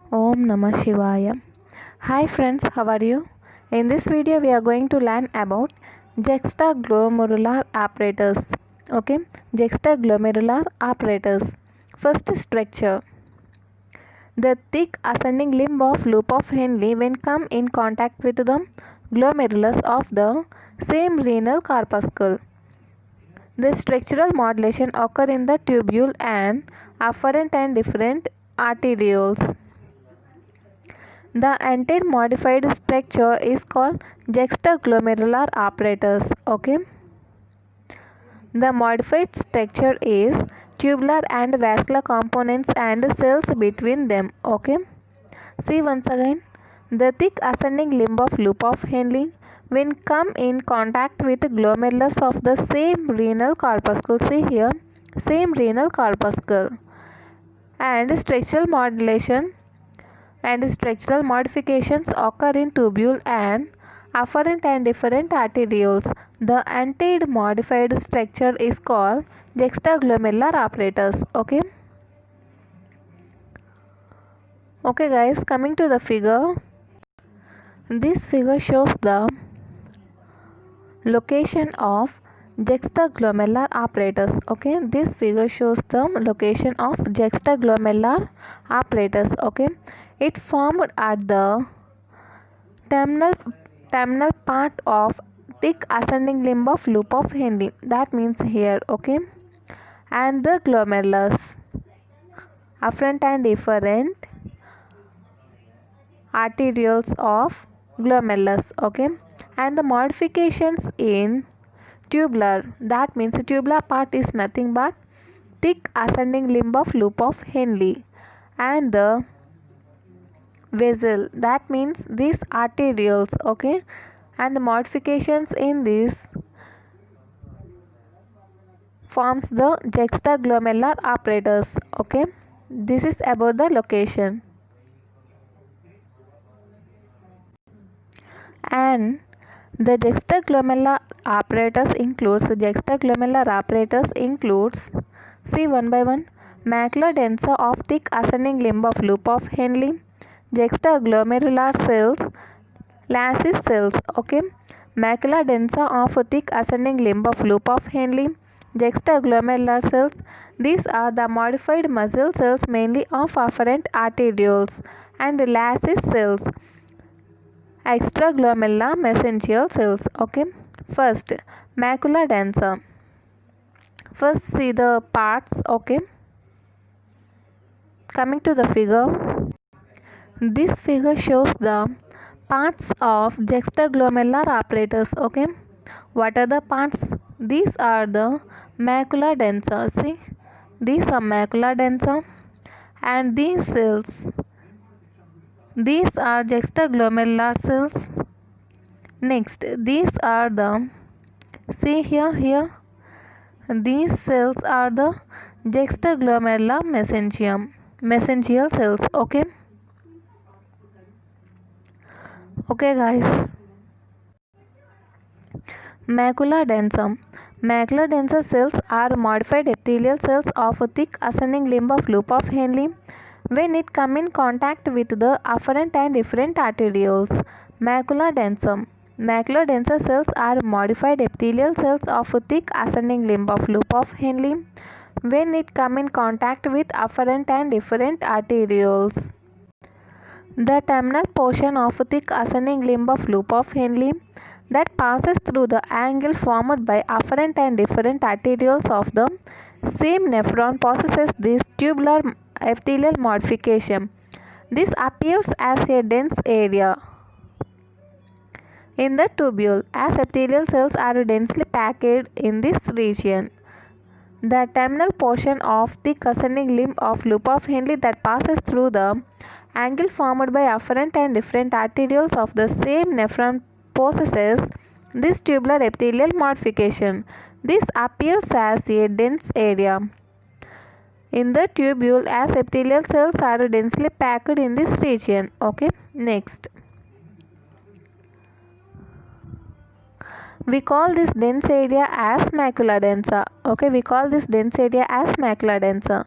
Om Namah Shivaya. Hi friends, how are you? In this video we are going to learn about juxtaglomerular apparatus. Okay, juxtaglomerular apparatus. First structure. The thick ascending limb of loop of Henle when come in contact with the glomerulus of the same renal corpuscle. The structural modulation occur in the tubule and afferent and different arterioles. The entire modified structure is called juxtaglomerular apparatus. Okay. The modified structure is tubular and vascular components and cells between them. Okay. See once again. The thick ascending limb of loop of Henle when come in contact with glomerulus of the same renal corpuscle. See here, same renal corpuscle. And structural modulation and structural modifications occur in tubule and afferent and different arterioles. The entire modified structure is called juxtaglomerular apparatus. Okay. Okay guys, coming to the figure. This figure shows the location of juxtaglomerular apparatus. Okay, this figure shows the location of juxtaglomerular apparatus. Okay, it formed at the terminal part of thick ascending limb of loop of Henle. That means here. Okay, and the glomerulus, afferent and efferent arterioles of glomerulus. Okay, and the modifications in tubular, that means the tubular part is nothing but thick ascending limb of loop of Henle, and the vessel, that means these arterioles. Okay, and the modifications in this forms the juxtaglomerular apparatus. Okay, this is about the location. And the juxtaglomerular apparatus includes, see one by one, macula densa of thick ascending limb of loop of Henle, juxtaglomerular cells, Lassis cells. Okay, macula densa of thick ascending limb of loop of Henle, juxtaglomerular cells. These are the modified muscle cells mainly of afferent arterioles, and Lassis cells, extraglomerular mesangial cells. Okay, first macula densa. First see the parts. Okay, coming to the figure. This figure shows the parts of juxtaglomerular apparatus. Okay, what are the parts? These are the macula densa. See, these are macula densa, and these cells, these are juxtaglomerular cells. Next, these are the, see here, these cells are the juxtaglomerular mesangial cells. Okay. Okay guys. Macula densa. Macula densa cells are modified epithelial cells of a thick ascending limb of loop of Henle when it come in contact with the afferent and efferent arterioles. Macula densa. Macula densa cells are modified epithelial cells of a thick ascending limb of loop of Henle when it come in contact with afferent and efferent arterioles. The terminal portion of a thick ascending limb of loop of Henle that passes through the angle formed by afferent and efferent arterioles of the same nephron possesses this tubular epithelial modification. This appears as a dense area in the tubule as epithelial cells are densely packed in this region. The terminal portion of thick ascending limb of loop of Henle that passes through the angle formed by afferent and efferent arterioles of the same nephron possesses this tubular epithelial modification. This appears as a dense area in the tubule as epithelial cells are densely packed in this region. Okay, next. We call this dense area as macula densa. Okay, we call this dense area as macula densa.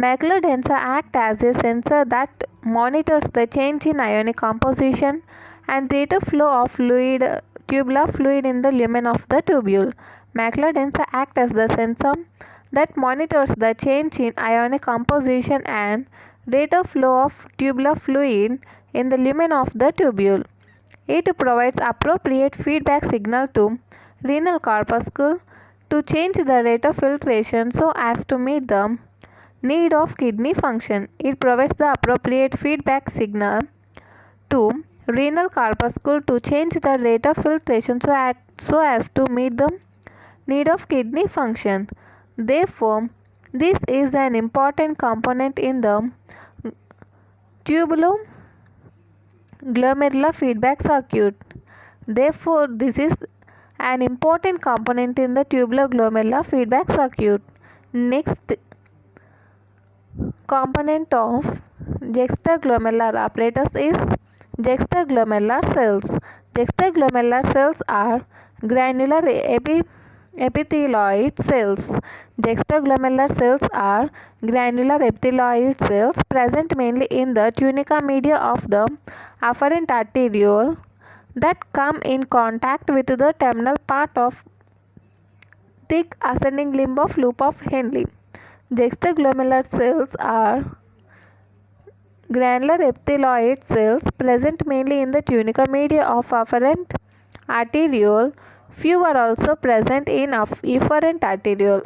Macular densa act as a sensor that monitors the change in ionic composition and rate of flow of tubular fluid in the lumen of the tubule. Macular densa act as the sensor that monitors the change in ionic composition and rate of flow of tubular fluid in the lumen of the tubule. It provides appropriate feedback signal to renal corpuscle to change the rate of filtration so as to meet the need of kidney function. It provides the appropriate feedback signal to renal corpuscle to change the rate of filtration so as to meet the need of kidney function. Therefore, this is an important component in the tubuloglomerular feedback circuit. Therefore, this is an important component in the tubuloglomerular feedback circuit. Next component of juxtaglomerular apparatus is juxtaglomerular cells. Juxtaglomerular cells are granular epithelioid cells. Juxtaglomerular cells are granular epithelioid cells present mainly in the tunica media of the afferent arteriole that come in contact with the terminal part of thick ascending limb of loop of Henle. Juxtaglomerular cells are granular epithelioid cells present mainly in the tunica media of afferent arteriole. Few are also present in efferent arteriole,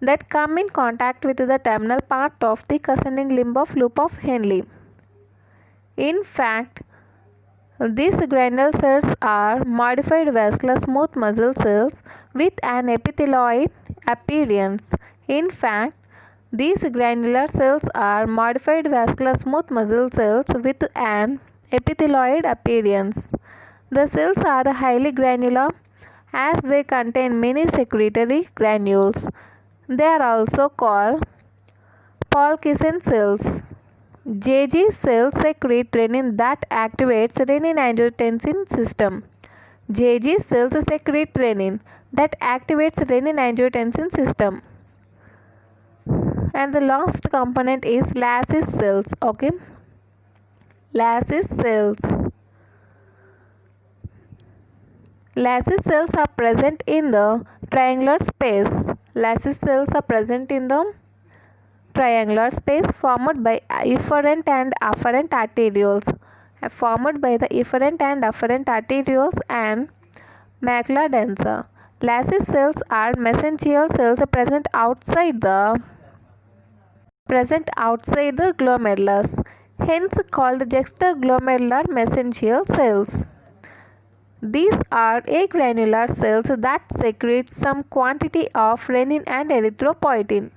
that come in contact with the terminal part of the ascending limb of loop of Henle. In fact, these granular cells are modified vascular smooth muscle cells with an epithelioid appearance. In fact, these granular cells are modified vascular smooth muscle cells with an epithelioid appearance. The cells are highly granular as they contain many secretory granules. They are also called Pulchisson cells. JG cells secrete renin that activates renin-angiotensin system. JG cells secrete renin that activates renin-angiotensin system. And the last component is Lassis cells. Lassis cells. Lassis cells are present in the triangular space. Lassis cells are present in the triangular space formed by efferent and afferent arterioles. And macula densa. Lassis cells are mesangial cells present outside the glomerulus, hence called juxtaglomerular mesangial cells. These are agranular cells that secrete some quantity of renin and erythropoietin.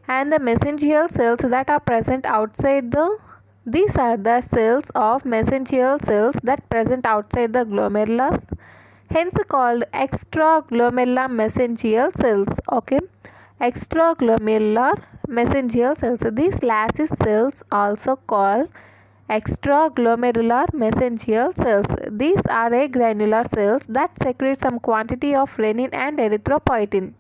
And the mesangial cells that are present outside these are the cells of mesangial cells that present outside the glomerulus, hence called extraglomerular mesangial cells. Extraglomerular mesangial cells. These Lassis cells also called extraglomerular mesangial cells. These are agranular cells that secrete some quantity of renin and erythropoietin.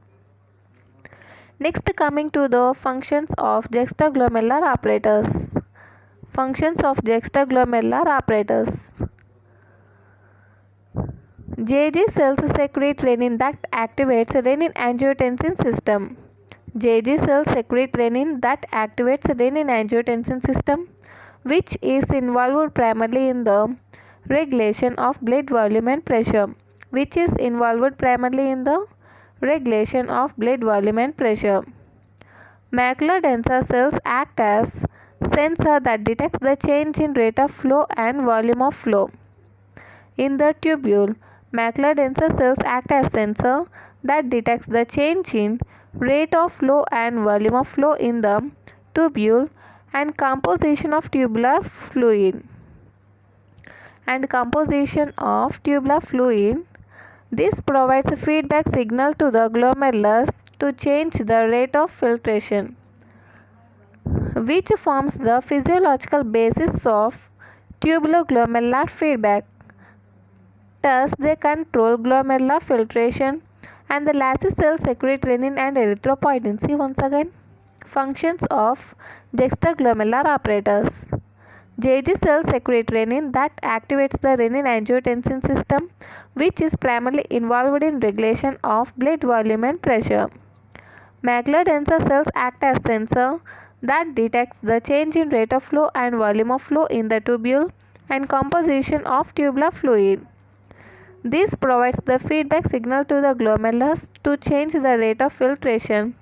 Next, coming to the functions of juxtaglomerular apparatus. Functions of juxtaglomerular apparatus. JG cells secrete renin that activates renin-angiotensin system. JG cells secrete renin that activates renin-angiotensin system, which is involved primarily in the regulation of blood volume and pressure. Macular densa cells act as sensor that detects the change in rate of flow and volume of flow in the tubule. Macular densa cells act as sensor that detects the change in rate of flow and volume of flow in the tubule and composition of tubular fluid. This provides a feedback signal to the glomerulus to change the rate of filtration, which forms the physiological basis of tubuloglomerular feedback. Thus, they control glomerular filtration And the Lassie cells secrete renin and erythropoietin. See once again. Functions of juxtaglomerular apparatus. JG cells secrete renin that activates the renin-angiotensin system, which is primarily involved in regulation of blood volume and pressure. Macular densa cells act as sensor that detects the change in rate of flow and volume of flow in the tubule and composition of tubular fluid. This provides the feedback signal to the glomerulus to change the rate of filtration,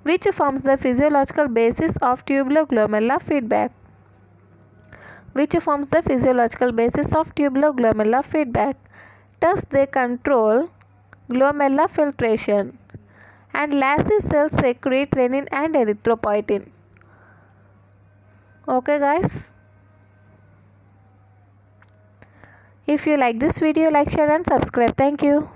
which forms the physiological basis of tubular-glomerular feedback. Thus, they control glomerular filtration. And Lassie cells secrete renin and erythropoietin. Okay guys. If you like this video, like, share and subscribe. Thank you.